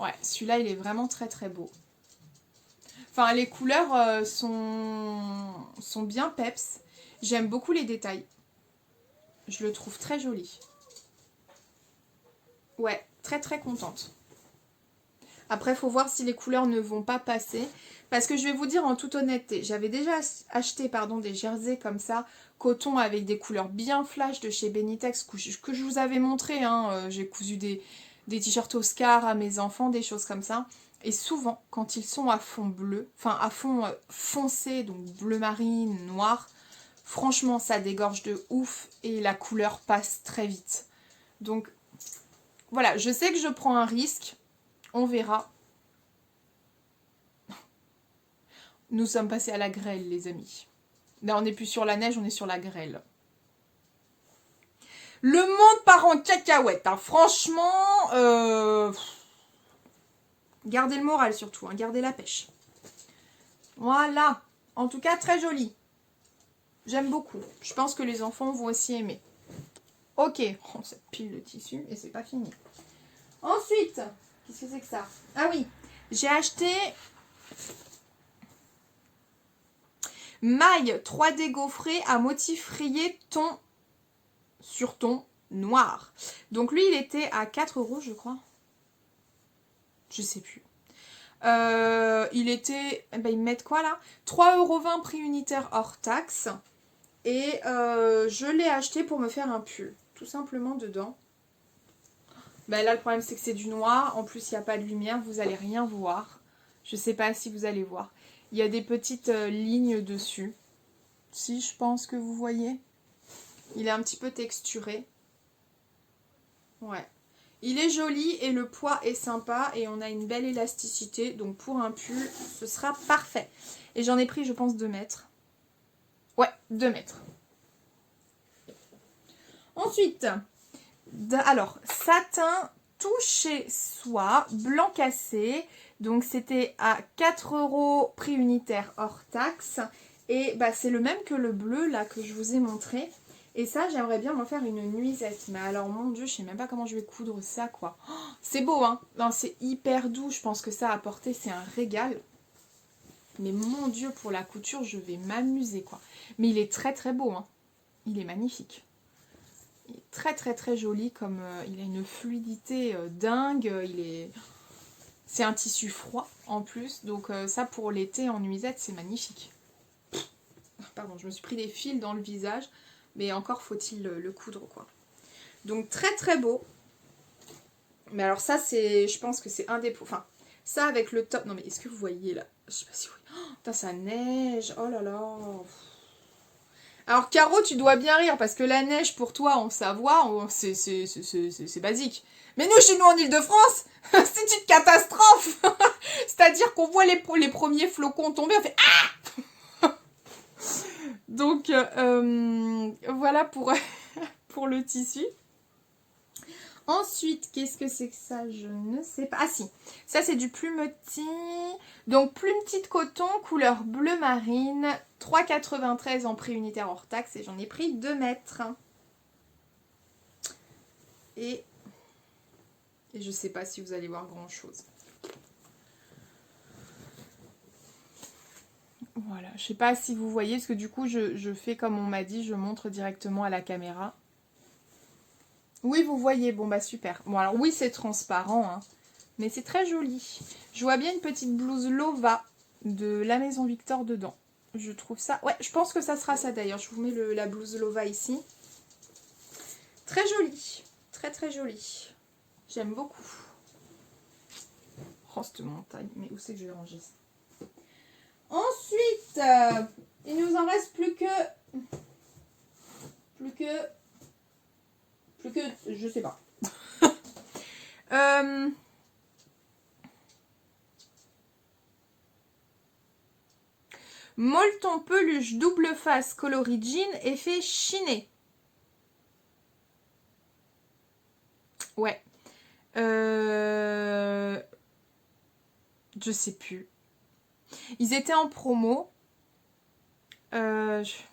Ouais, celui-là il est vraiment très très beau. Enfin les couleurs sont bien peps. J'aime beaucoup les détails. Je le trouve très joli. Ouais, très très contente. Après, il faut voir si les couleurs ne vont pas passer. Parce que je vais vous dire en toute honnêteté, j'avais déjà acheté des jerseys comme ça, coton avec des couleurs bien flash de chez Benitex que je vous avais montré. Hein. J'ai cousu des t-shirts Oscar à mes enfants, des choses comme ça. Et souvent, quand ils sont à fond bleu, enfin à fond foncé, donc bleu marine, noir, franchement, ça dégorge de ouf et la couleur passe très vite. Donc, voilà, je sais que je prends un risque. On verra. Nous sommes passés à la grêle, les amis. Là, on n'est plus sur la neige, on est sur la grêle. Le monde part en cacahuète. Hein. Franchement, gardez le moral surtout. Hein. Gardez la pêche. Voilà. En tout cas, très joli. J'aime beaucoup. Je pense que les enfants vont aussi aimer. Ok. Oh, cette pile de tissu. Et c'est pas fini. Ensuite, qu'est-ce que c'est que ça? Ah oui. J'ai acheté... maille 3D gaufrée à motif rayé ton sur ton noir. Donc lui, il était à 4 € je crois. Je sais plus. Il était... Ben, ils mettent quoi là? 3,20 € prix unitaire hors taxe. Et je l'ai acheté pour me faire un pull. Tout simplement dedans. Ben, là, le problème, c'est que c'est du noir. En plus, il n'y a pas de lumière. Vous n'allez rien voir. Je sais pas si vous allez voir. Il y a des petites lignes dessus. Si, je pense que vous voyez. Il est un petit peu texturé. Ouais. Il est joli et le poids est sympa et on a une belle élasticité. Donc pour un pull, ce sera parfait. Et j'en ai pris, je pense, 2 mètres. Ouais, 2 mètres. Ensuite, alors, satin touché soie, blanc cassé. Donc c'était à 4 € prix unitaire hors taxe. Et bah, c'est le même que le bleu là que je vous ai montré. Et ça, j'aimerais bien m'en faire une nuisette. Mais alors, mon Dieu, je sais même pas comment je vais coudre ça, quoi. Oh, c'est beau, hein. Non, c'est hyper doux. Je pense que ça à porter, c'est un régal. Mais mon Dieu, pour la couture, je vais m'amuser, quoi. Mais il est très, très beau, hein. Il est magnifique. Il est très, très, très joli. Comme il a une fluidité dingue. C'est un tissu froid, en plus. Donc, ça, pour l'été, en nuisette, c'est magnifique. Pardon, je me suis pris des fils dans le visage. Mais encore faut-il le coudre, quoi. Donc, très très beau. Mais alors ça, c'est, je pense que c'est un des... Enfin, ça avec le top... Non, mais est-ce que vous voyez, là? Je sais pas si vous voyez. Oh, putain, ça neige. Oh là là. Alors, Caro, tu dois bien rire, parce que la neige, pour toi, en Savoie, c'est basique. Mais nous, chez nous, en Ile-de-France, c'est une catastrophe. C'est-à-dire qu'on voit les premiers flocons tomber, on fait... Ah. Donc, voilà pour, pour le tissu. Ensuite, qu'est-ce que c'est que ça? Je ne sais pas. Ah si, ça c'est du plumetis. Donc plumetis de coton, couleur bleu marine. 3,93 € en prix unitaire hors taxe. Et j'en ai pris 2 mètres. Et je ne sais pas si vous allez voir grand chose. Voilà, je sais pas si vous voyez, parce que du coup, je fais comme on m'a dit, je montre directement à la caméra. Oui, vous voyez, bon bah super. Bon alors oui, c'est transparent, hein, mais c'est très joli. Je vois bien une petite blouse Lova de la Maison Victor dedans. Je trouve ça... Ouais, je pense que ça sera ça d'ailleurs. Je vous mets la blouse Lova ici. Très jolie, très très jolie. J'aime beaucoup. Oh, cette montagne, mais où c'est que je vais ranger ça? Ensuite, il nous en reste plus que, je sais pas. Molleton peluche double face coloris jean effet chiné. Ouais. Je sais plus. Ils étaient en promo.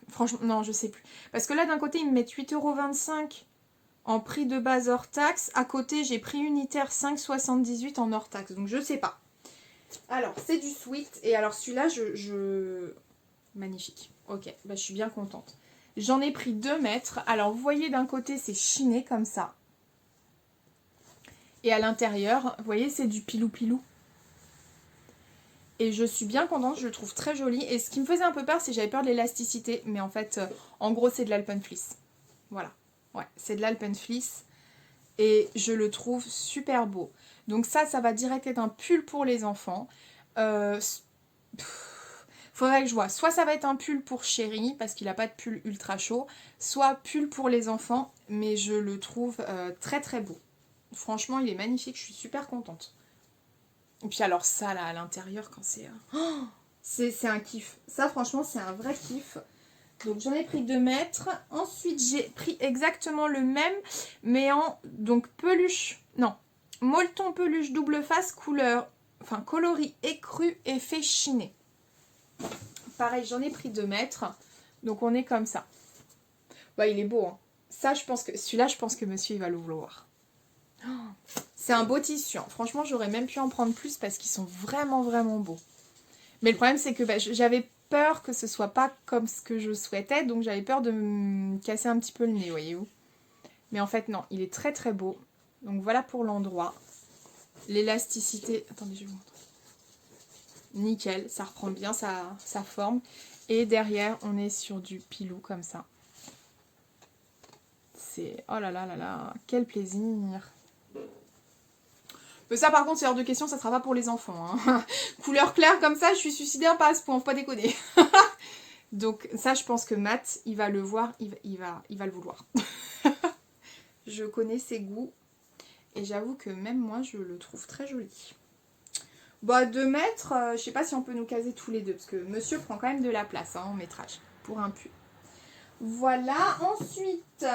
Franchement, non, je sais plus. Parce que là, d'un côté, ils me mettent 8,25 € en prix de base hors taxe. À côté, j'ai prix unitaire 5,78 € en hors taxe. Donc, je sais pas. Alors, c'est du sweat. Et alors, celui-là, magnifique. Ok, bah, je suis bien contente. J'en ai pris 2 mètres. Alors, vous voyez, d'un côté, c'est chiné comme ça. Et à l'intérieur, vous voyez, c'est du pilou-pilou. Et je suis bien contente, je le trouve très joli. Et ce qui me faisait un peu peur, c'est que j'avais peur de l'élasticité. Mais en fait, en gros, c'est de l'Alpenfleece. Voilà. Ouais, c'est de l'Alpenfleece. Et je le trouve super beau. Donc ça va direct être un pull pour les enfants. Faudrait que je vois. Soit ça va être un pull pour Chéri, parce qu'il n'a pas de pull ultra chaud. Soit pull pour les enfants. Mais je le trouve très très beau. Franchement, il est magnifique. Je suis super contente. Et puis alors ça là à l'intérieur quand c'est... c'est un kiff. Ça franchement c'est un vrai kiff. Donc j'en ai pris 2 mètres. Ensuite j'ai pris exactement le même mais en donc peluche. Non. Molleton peluche double face couleur. Enfin coloris écru effet chiné. Pareil j'en ai pris 2 mètres. Donc on est comme ça. Bah il est beau hein. Ça je pense que... Celui-là je pense que monsieur il va le vouloir. C'est un beau tissu. Hein. Franchement, j'aurais même pu en prendre plus parce qu'ils sont vraiment, vraiment beaux. Mais le problème, c'est que j'avais peur que ce soit pas comme ce que je souhaitais. Donc, j'avais peur de me casser un petit peu le nez, voyez-vous. Mais en fait, non. Il est très, très beau. Donc, voilà pour l'endroit. L'élasticité... Attendez, je vais vous montrer. Nickel. Ça reprend bien sa forme. Et derrière, on est sur du pilou comme ça. C'est... Oh là là là là. Quel plaisir. Mais ça par contre c'est hors de question, ça sera pas pour les enfants. Hein. Couleur claire comme ça, je suis suicidaire pas à ce point, faut pas déconner. Donc ça je pense que Matt, il va le voir, il va le vouloir. Je connais ses goûts et j'avoue que même moi je le trouve très joli. Bah 2 mètres, je sais pas si on peut nous caser tous les deux parce que monsieur prend quand même de la place hein, en métrage pour un pull. Voilà, ensuite...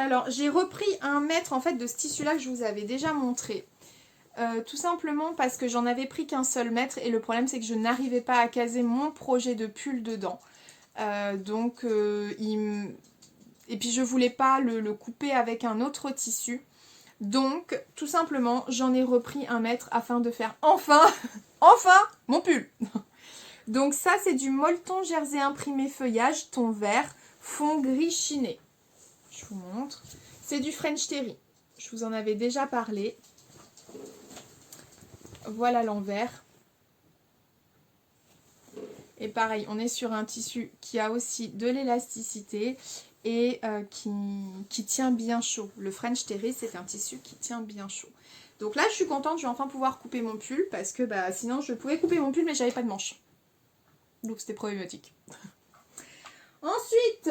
Alors, j'ai repris 1 mètre en fait de ce tissu-là que je vous avais déjà montré. Tout simplement parce que j'en avais pris qu'un seul mètre et le problème c'est que je n'arrivais pas à caser mon projet de pull dedans. Et puis je voulais pas le couper avec un autre tissu. Donc, tout simplement, j'en ai repris 1 mètre afin de faire enfin mon pull. Donc ça, c'est du molleton jersey imprimé feuillage, ton vert, fond gris chiné. Je vous montre. C'est du French Terry. Je vous en avais déjà parlé. Voilà l'envers. Et pareil, on est sur un tissu qui a aussi de l'élasticité et qui tient bien chaud. Le French Terry, c'est un tissu qui tient bien chaud. Donc là, je suis contente, je vais enfin pouvoir couper mon pull parce que sinon, je pouvais couper mon pull, mais j'avais pas de manche. Donc c'était problématique. Ensuite...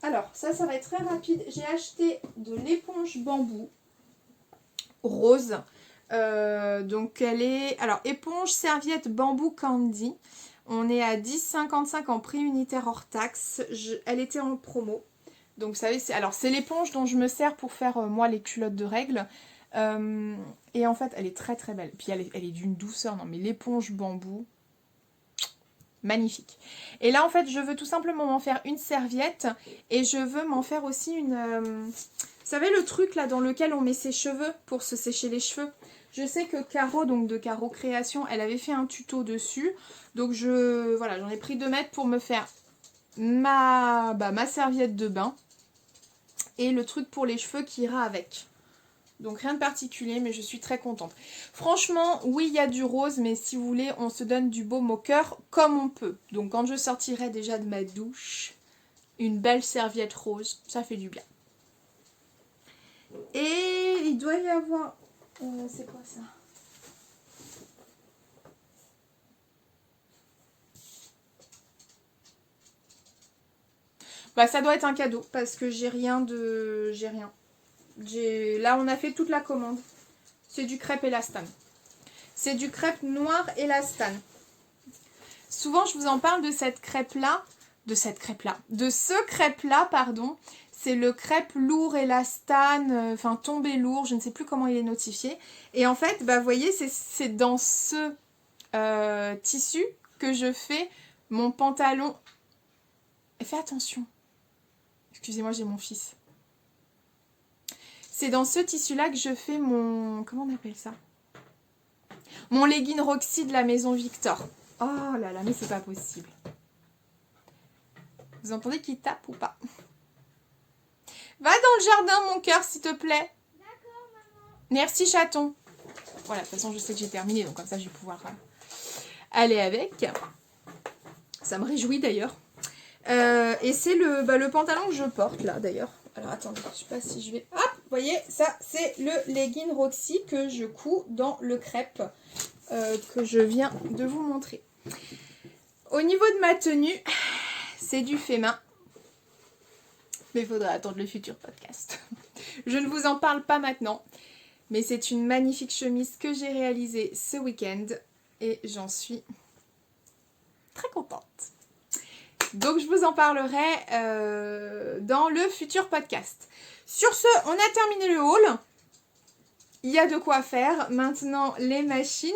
Alors, ça va être très rapide. J'ai acheté de l'éponge bambou rose. Donc, elle est... Alors, éponge serviette bambou candy. On est à 10,55 € en prix unitaire hors taxe. Elle était en promo. Donc, vous savez, c'est l'éponge dont je me sers pour faire, moi, les culottes de règles. Et en fait, elle est très, très belle. Puis, elle est d'une douceur. Non, mais l'éponge bambou... Magnifique. Et là, en fait, je veux tout simplement m'en faire une serviette et je veux m'en faire aussi une... Vous savez, le truc là dans lequel on met ses cheveux pour se sécher les cheveux. Je sais que Caro, donc de Caro Création, elle avait fait un tuto dessus. Donc, voilà, j'en ai pris 2 mètres pour me faire ma serviette de bain et le truc pour les cheveux qui ira avec. Donc rien de particulier, mais je suis très contente. Franchement, oui, il y a du rose, mais si vous voulez, on se donne du baume au cœur comme on peut. Donc quand je sortirai déjà de ma douche, une belle serviette rose, ça fait du bien. Et il doit y avoir... c'est quoi ça? Ça doit être un cadeau, parce que j'ai rien. Là, on a fait toute la commande. C'est du crêpe élastane. C'est du crêpe noir élastane. Souvent, je vous en parle de cette crêpe-là, de ce crêpe-là, pardon. C'est le crêpe lourd élastane, enfin tombé lourd, je ne sais plus comment il est notifié. Et en fait, vous voyez, c'est dans ce tissu que je fais mon pantalon. Et fais attention. Excusez-moi, j'ai mon fils. C'est dans ce tissu-là que je fais mon... Comment on appelle ça? Mon legging Roxy de la maison Victor. Oh là là, mais c'est pas possible. Vous entendez qu'il tape ou pas? Va dans le jardin, mon cœur, s'il te plaît. D'accord, maman. Merci, chaton. Voilà, de toute façon, je sais que j'ai terminé, donc comme ça, je vais pouvoir aller avec. Ça me réjouit d'ailleurs. Et c'est le pantalon que je porte là d'ailleurs. Alors attendez, je sais pas si je vais... Hop, vous voyez, ça c'est le legging Roxy que je couds dans le crêpe que je viens de vous montrer. Au niveau de ma tenue, c'est du fait main. Mais il faudra attendre le futur podcast. Je ne vous en parle pas maintenant. Mais c'est une magnifique chemise que j'ai réalisée ce week-end. Et j'en suis très contente. Donc je vous en parlerai dans le futur podcast. Sur ce, on a terminé le haul. Il y a de quoi faire. Maintenant, les machines.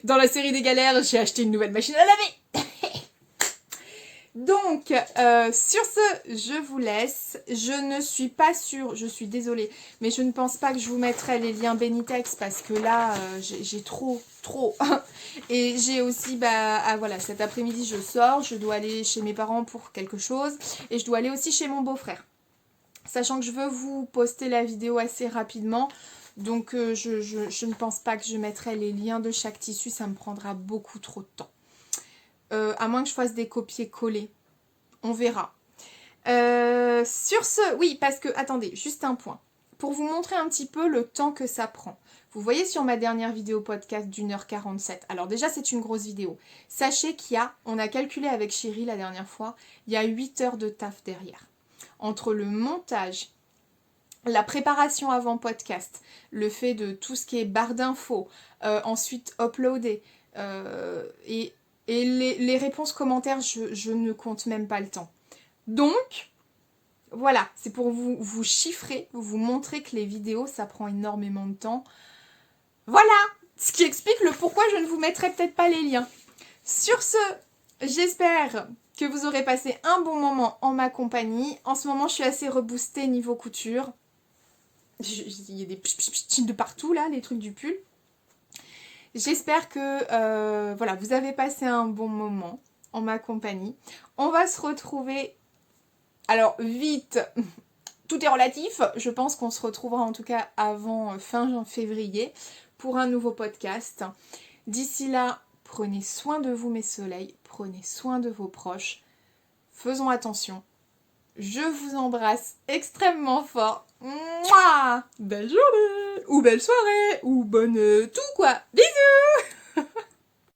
Dans la série des galères, j'ai acheté une nouvelle machine à laver. Donc, sur ce, je vous laisse. Je ne suis pas sûre, je suis désolée, mais je ne pense pas que je vous mettrai les liens Benitex parce que là, j'ai trop. Et j'ai aussi, voilà, cet après-midi, je sors, je dois aller chez mes parents pour quelque chose et je dois aller aussi chez mon beau-frère. Sachant que je veux vous poster la vidéo assez rapidement, donc je ne pense pas que je mettrai les liens de chaque tissu, ça me prendra beaucoup trop de temps. À moins que je fasse des copier-coller. On verra. Sur ce, oui, parce que, attendez, juste un point. Pour vous montrer un petit peu le temps que ça prend. Vous voyez sur ma dernière vidéo podcast d'1h47. Alors déjà, c'est une grosse vidéo. Sachez on a calculé avec Chérie la dernière fois, il y a 8 heures de taf derrière. Entre le montage, la préparation avant podcast, le fait de tout ce qui est barre d'infos, ensuite uploader, et les réponses commentaires, je ne compte même pas le temps. Donc, voilà, c'est pour vous chiffrer, vous montrer que les vidéos, ça prend énormément de temps. Voilà, ce qui explique le pourquoi je ne vous mettrai peut-être pas les liens. Sur ce, j'espère que vous aurez passé un bon moment en ma compagnie. En ce moment, je suis assez reboostée niveau couture. Il y a des petits de partout, là, les trucs du pull. J'espère que voilà, vous avez passé un bon moment en ma compagnie. On va se retrouver, alors vite, tout est relatif. Je pense qu'on se retrouvera en tout cas avant fin février pour un nouveau podcast. D'ici là, prenez soin de vous mes soleils, prenez soin de vos proches. Faisons attention. Je vous embrasse extrêmement fort. Mouah! Belle journée, ou belle soirée, ou bonne tout quoi. Bisous!